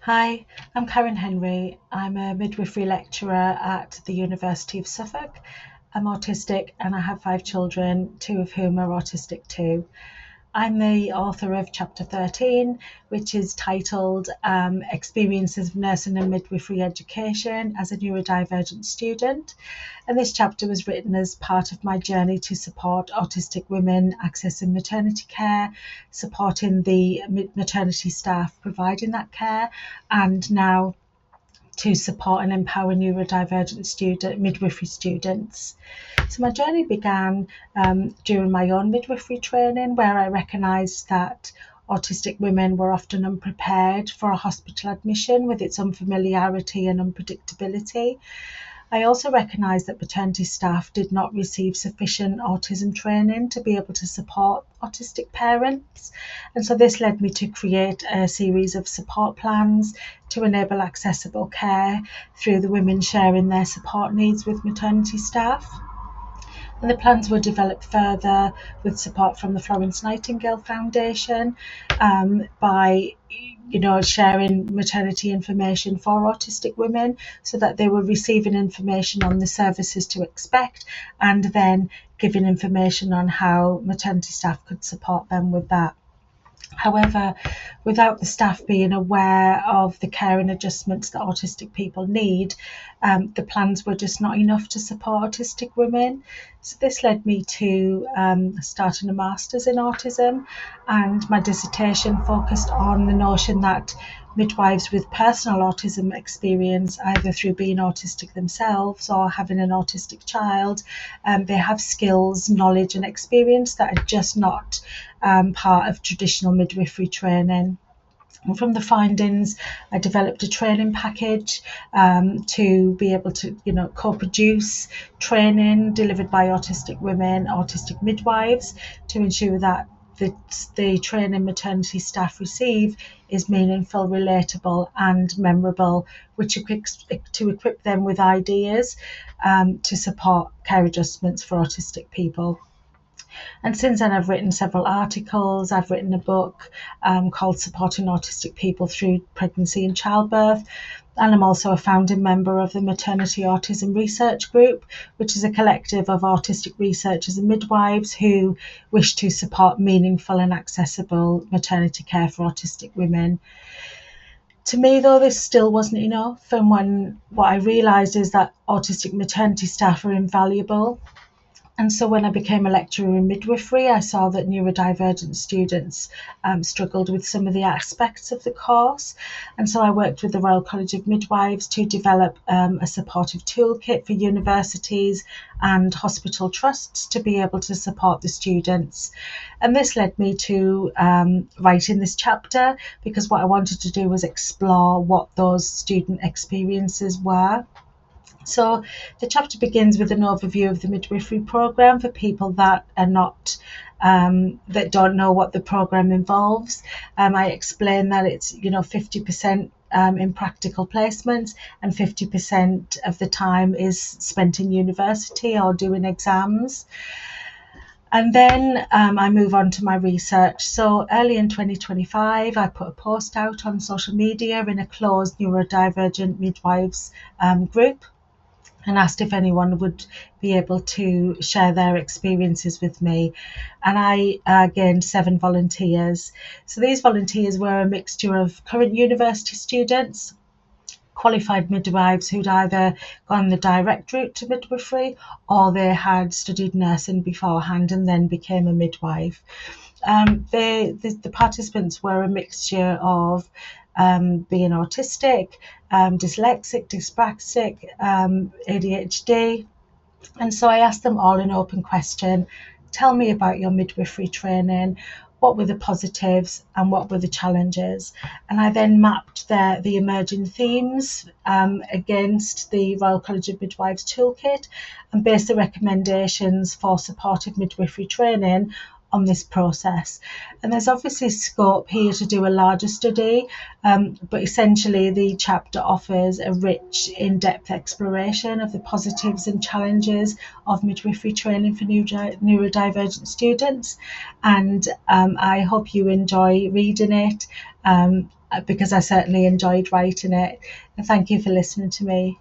Hi, I'm Karen Henry. I'm a midwifery lecturer at the University of Suffolk. I'm autistic and I have 5 children, 2 of whom are autistic too. I'm the author of Chapter 13, which is titled Experiences of Nursing and Midwifery Education as a Neurodivergent Student. And this chapter was written as part of my journey to support autistic women accessing maternity care, supporting the maternity staff providing that care, and now to support and empower neurodivergent midwifery students. So my journey began during my own midwifery training, where I recognised that autistic women were often unprepared for a hospital admission with its unfamiliarity and unpredictability. I also recognised that maternity staff did not receive sufficient autism training to be able to support autistic parents. And so this led me to create a series of support plans to enable accessible care through the women sharing their support needs with maternity staff. And the plans were developed further with support from the Florence Nightingale Foundation by sharing maternity information for autistic women so that they were receiving information on the services to expect and then giving information on how maternity staff could support them with that. However, without the staff being aware of the care and adjustments that autistic people need, the plans were just not enough to support autistic women. So this led me to starting a master's in autism, and my dissertation focused on the notion that midwives with personal autism experience, either through being autistic themselves or having an autistic child, they have skills, knowledge and experience that are just not part of traditional midwifery training. And from the findings, I developed a training package to be able to, co-produce training delivered by autistic women, autistic midwives, to ensure that the training maternity staff receive is meaningful, relatable and memorable, which to equip them with ideas to support care adjustments for autistic people. And since then, I've written several articles. I've written a book called Supporting Autistic People Through Pregnancy and Childbirth. And I'm also a founding member of the Maternity Autism Research Group, which is a collective of autistic researchers and midwives who wish to support meaningful and accessible maternity care for autistic women. To me, though, this still wasn't enough. And what I realised is that autistic maternity staff are invaluable. And so when I became a lecturer in midwifery, I saw that neurodivergent students struggled with some of the aspects of the course. And so I worked with the Royal College of Midwives to develop a supportive toolkit for universities and hospital trusts to be able to support the students. And this led me to writing this chapter, because what I wanted to do was explore what those student experiences were. So the chapter begins with an overview of the midwifery programme for people that are not that don't know what the programme involves. I explain that it's 50% in practical placements and 50% of the time is spent in university or doing exams. And then I move on to my research. So early in 2025, I put a post out on social media in a closed neurodivergent midwives group, and asked if anyone would be able to share their experiences with me. And I gained 7 volunteers. So these volunteers were a mixture of current university students, qualified midwives who'd either gone the direct route to midwifery or they had studied nursing beforehand and then became a midwife. The participants were a mixture of being autistic, dyslexic, dyspraxic, ADHD. And so I asked them all an open question: tell me about your midwifery training. What were the positives and what were the challenges? And I then mapped the emerging themes against the Royal College of Midwives toolkit and based the recommendations for supportive midwifery training on this process. And there's obviously scope here to do a larger study, but essentially the chapter offers a rich, in-depth exploration of the positives and challenges of midwifery training for neurodivergent students. And I hope you enjoy reading it. because I certainly enjoyed writing it. And thank you for listening to me.